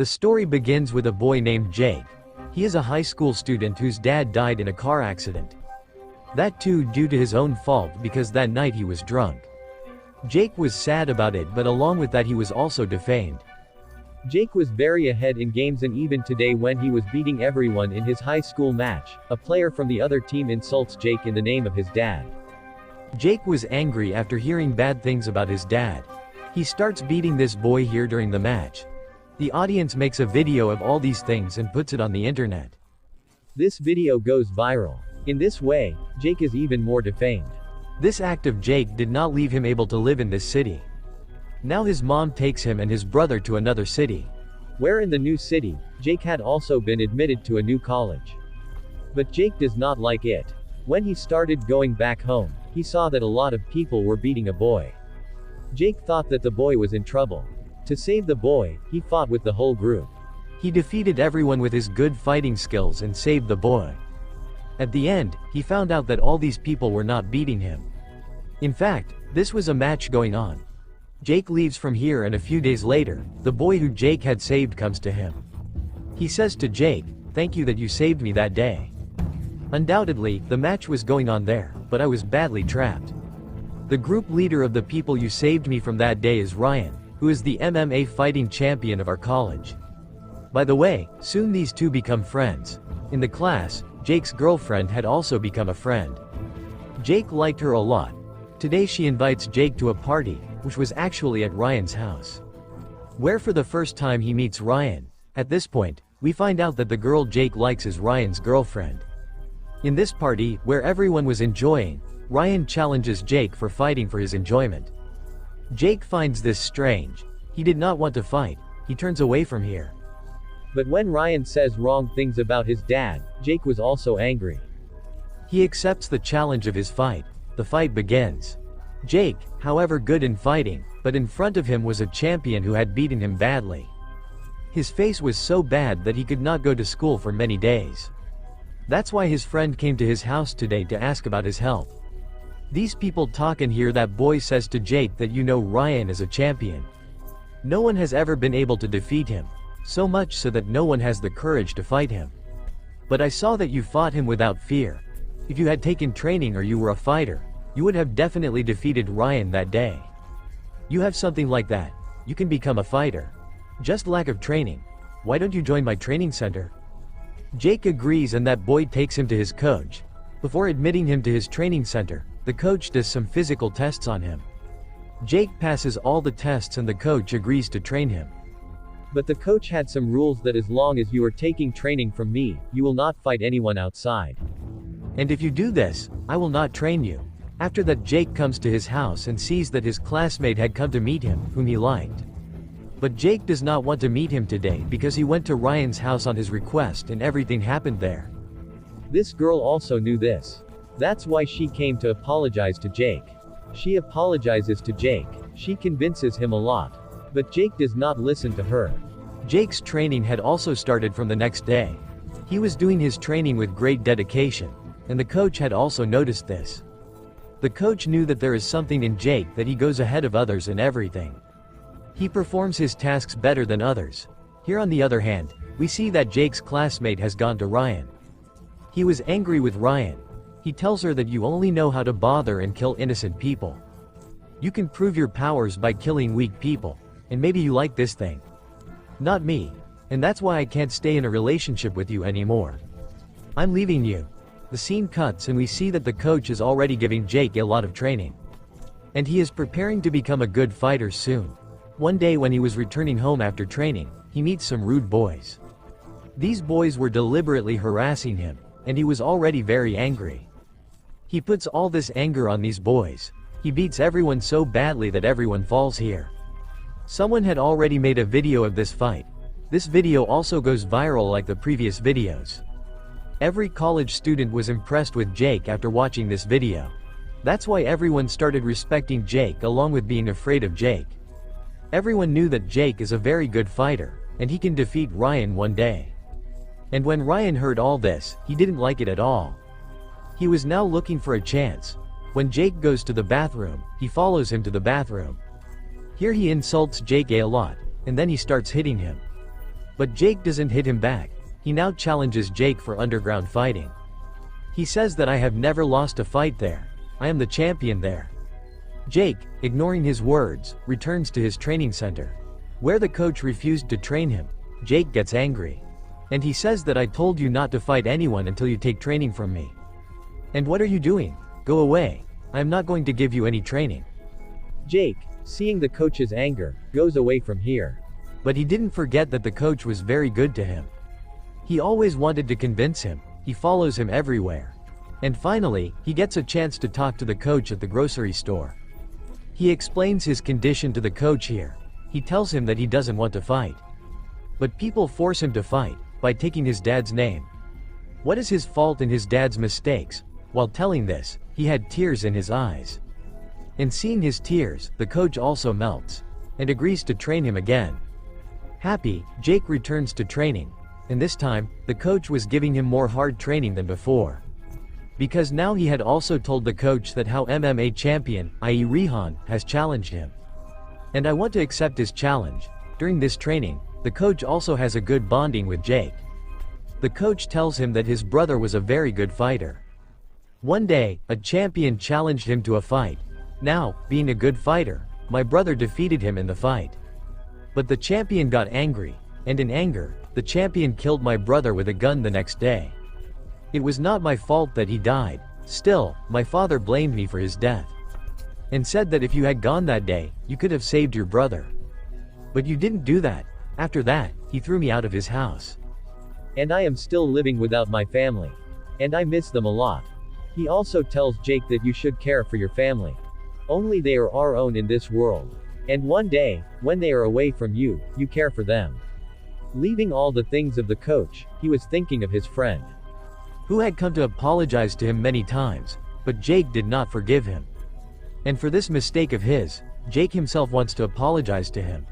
The story begins with a boy named Jake. He is a high school student whose dad died in a car accident. That too due to his own fault because that night he was drunk. Jake was sad about it, but along with that he was also defamed. Jake was very ahead in games, and even today when he was beating everyone in his high school match, a player from the other team insults Jake in the name of his dad. Jake was angry after hearing bad things about his dad. He starts beating this boy here during the match. The audience makes a video of all these things and puts it on the internet. This video goes viral. In this way, Jake is even more defamed. This act of Jake did not leave him able to live in this city. Now his mom takes him and his brother to another city. Where in the new city, Jake had also been admitted to a new college. But Jake does not like it. When he started going back home, he saw that a lot of people were beating a boy. Jake thought that the boy was in trouble. To save the boy, he fought with the whole group. He defeated everyone with his good fighting skills and saved the boy. At the end, he found out that all these people were not beating him. In fact, this was a match going on. Jake leaves from here, and a few days later, the boy who Jake had saved comes to him. He says to Jake, "Thank you that you saved me that day. Undoubtedly, the match was going on there, but I was badly trapped. The group leader of the people you saved me from that day is Ryan, who is the MMA fighting champion of our college. By the way, soon these two become friends. In the class, Jake's girlfriend had also become a friend. Jake liked her a lot. Today she invites Jake to a party, which was actually at Ryan's house, where for the first time he meets Ryan. At this point, we find out that the girl Jake likes is Ryan's girlfriend. In this party, where everyone was enjoying, Ryan challenges Jake for fighting for his enjoyment. Jake finds this strange. He did not want to fight. He turns away from here. But when Ryan says wrong things about his dad, Jake was also angry. He accepts the challenge of his fight. The fight begins. Jake, however, good in fighting, but in front of him was a champion who had beaten him badly. His face was so bad that he could not go to school for many days. That's why his friend came to his house today to ask about his health. These people talk, and here that boy says to Jake that you know Ryan is a champion. No one has ever been able to defeat him, so much so that no one has the courage to fight him. But I saw that you fought him without fear. If you had taken training or you were a fighter, you would have definitely defeated Ryan that day. You have something like that. You can become a fighter. Just lack of training. Why don't you join my training center?" Jake agrees, and that boy takes him to his coach. Before admitting him to his training center, the coach does some physical tests on him. Jake passes all the tests and the coach agrees to train him. But the coach had some rules that as long as you are taking training from me, you will not fight anyone outside. And if you do this, I will not train you. After that, Jake comes to his house and sees that his classmate had come to meet him, whom he liked. But Jake does not want to meet him today because he went to Ryan's house on his request and everything happened there. This girl also knew this. That's why she came to apologize to Jake. She apologizes to Jake. She convinces him a lot. But Jake does not listen to her. Jake's training had also started from the next day. He was doing his training with great dedication, and the coach had also noticed this. The coach knew that there is something in Jake, that he goes ahead of others in everything. He performs his tasks better than others. Here on the other hand, we see that Jake's classmate has gone to Ryan. He was angry with Ryan. He tells her that you only know how to bother and kill innocent people. You can prove your powers by killing weak people, and maybe you like this thing. Not me. And that's why I can't stay in a relationship with you anymore. I'm leaving you. The scene cuts and we see that the coach is already giving Jake a lot of training. And he is preparing to become a good fighter soon. One day when he was returning home after training, he meets some rude boys. These boys were deliberately harassing him, and he was already very angry. He puts all this anger on these boys. He beats everyone so badly that everyone falls here. Someone had already made a video of this fight. This video also goes viral like the previous videos. Every college student was impressed with Jake after watching this video. That's why everyone started respecting Jake along with being afraid of Jake. Everyone knew that Jake is a very good fighter, and he can defeat Ryan one day. And when Ryan heard all this, he didn't like it at all. He was now looking for a chance. When Jake goes to the bathroom, he follows him to the bathroom. Here he insults Jake a lot, and then he starts hitting him. But Jake doesn't hit him back. He now challenges Jake for underground fighting. He says that I have never lost a fight there. I am the champion there. Jake, ignoring his words, returns to his training center. Where the coach refused to train him, Jake gets angry. And he says that I told you not to fight anyone until you take training from me. And what are you doing? Go away. I am not going to give you any training. Jake, seeing the coach's anger, goes away from here. But he didn't forget that the coach was very good to him. He always wanted to convince him. He follows him everywhere. And finally, he gets a chance to talk to the coach at the grocery store. He explains his condition to the coach here. He tells him that he doesn't want to fight. But people force him to fight, by taking his dad's name. What is his fault in his dad's mistakes? While telling this, he had tears in his eyes. And seeing his tears, the coach also melts, and agrees to train him again. Happy, Jake returns to training, and this time, the coach was giving him more hard training than before. Because now he had also told the coach that how MMA champion, i.e. Rihan, has challenged him. And I want to accept his challenge. During this training, the coach also has a good bonding with Jake. The coach tells him that his brother was a very good fighter. One day, a champion challenged him to a fight. Now, being a good fighter, my brother defeated him in the fight. But the champion got angry, and in anger, the champion killed my brother with a gun the next day. It was not my fault that he died. Still, my father blamed me for his death. And said that if you had gone that day, you could have saved your brother. But you didn't do that. After that, he threw me out of his house. And I am still living without my family. And I miss them a lot. He also tells Jake that you should care for your family. Only they are our own in this world. And one day, when they are away from you, you care for them. Leaving all the things of the coach, he was thinking of his friend, who had come to apologize to him many times, but Jake did not forgive him. And for this mistake of his, Jake himself wants to apologize to him.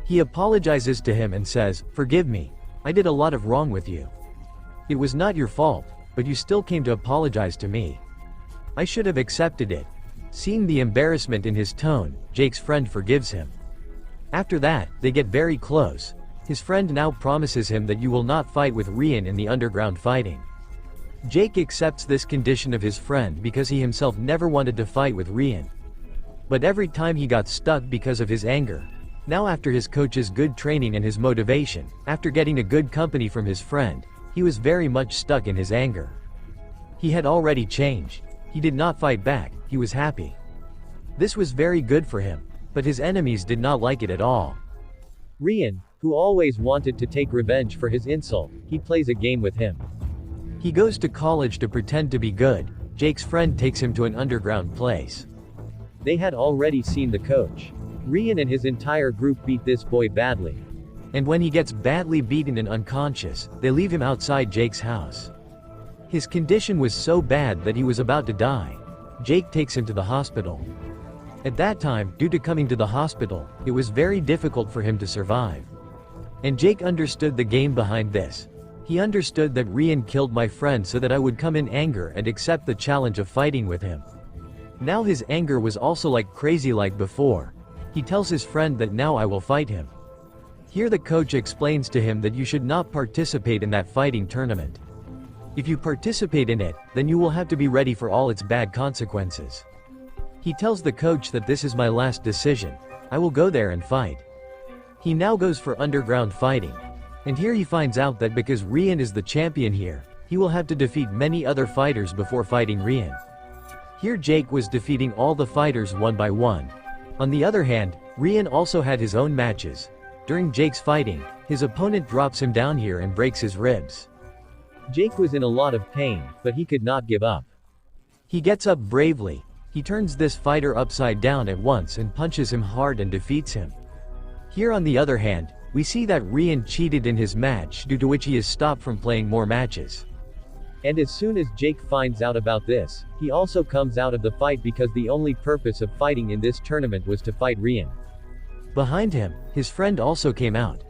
He apologizes to him and says, "Forgive me. I did a lot of wrong with you. It was not your fault, but you still came to apologize to me. I should have accepted it." Seeing the embarrassment in his tone, Jake's friend forgives him. After that, they get very close. His friend now promises him that you will not fight with Rian in the underground fighting. Jake accepts this condition of his friend because he himself never wanted to fight with Rian. But every time he got stuck because of his anger. Now after his coach's good training and his motivation, after getting a good company from his friend, he was very much stuck in his anger. He had already changed. He did not fight back, he was happy. This was very good for him, but his enemies did not like it at all. Rian, who always wanted to take revenge for his insult, he plays a game with him. He goes to college to pretend to be good. Jake's friend takes him to an underground place. They had already seen the coach. Rian and his entire group beat this boy badly. And when he gets badly beaten and unconscious, they leave him outside Jake's house. His condition was so bad that he was about to die. Jake takes him to the hospital. At that time, due to coming to the hospital, it was very difficult for him to survive. And Jake understood the game behind this. He understood that Rian killed my friend so that I would come in anger and accept the challenge of fighting with him. Now his anger was also like crazy like before. He tells his friend that now I will fight him. Here the coach explains to him that you should not participate in that fighting tournament. If you participate in it, then you will have to be ready for all its bad consequences. He tells the coach that this is my last decision. I will go there and fight. He now goes for underground fighting. And here he finds out that because Rian is the champion here, he will have to defeat many other fighters before fighting Rian. Here Jake was defeating all the fighters one by one. On the other hand, Rian also had his own matches. During Jake's fighting, his opponent drops him down here and breaks his ribs. Jake was in a lot of pain, but he could not give up. He gets up bravely. He turns this fighter upside down at once and punches him hard and defeats him. Here on the other hand, we see that Rian cheated in his match, due to which he is stopped from playing more matches. And as soon as Jake finds out about this, he also comes out of the fight because the only purpose of fighting in this tournament was to fight Rian. Behind him, his friend also came out.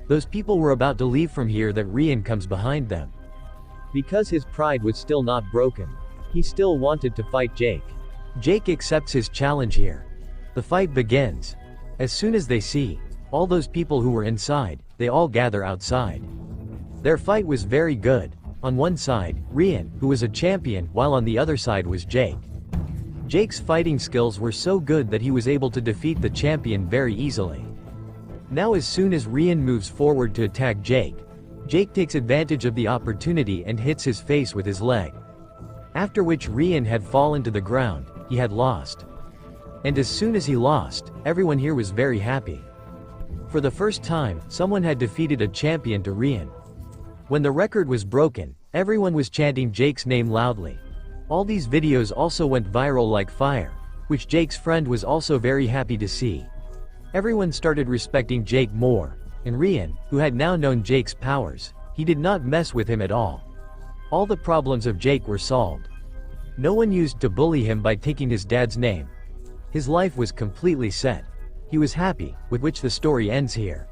Those people were about to leave from here that Rian comes behind them. Because his pride was still not broken, he still wanted to fight Jake. Jake accepts his challenge here. The fight begins. As soon as they see all those people who were inside, they all gather outside. Their fight was very good. On one side, Ryan, who was a champion, while on the other side was Jake. Jake's fighting skills were so good that he was able to defeat the champion very easily. Now as soon as Ryan moves forward to attack Jake, Jake takes advantage of the opportunity and hits his face with his leg. After which Ryan had fallen to the ground, he had lost. And as soon as he lost, everyone here was very happy. For the first time, someone had defeated a champion to Ryan. When the record was broken, everyone was chanting Jake's name loudly. All these videos also went viral like fire, which Jake's friend was also very happy to see. Everyone started respecting Jake more, and Ryan, who had now known Jake's powers, he did not mess with him at all. All the problems of Jake were solved. No one used to bully him by taking his dad's name. His life was completely set. He was happy, with which the story ends here.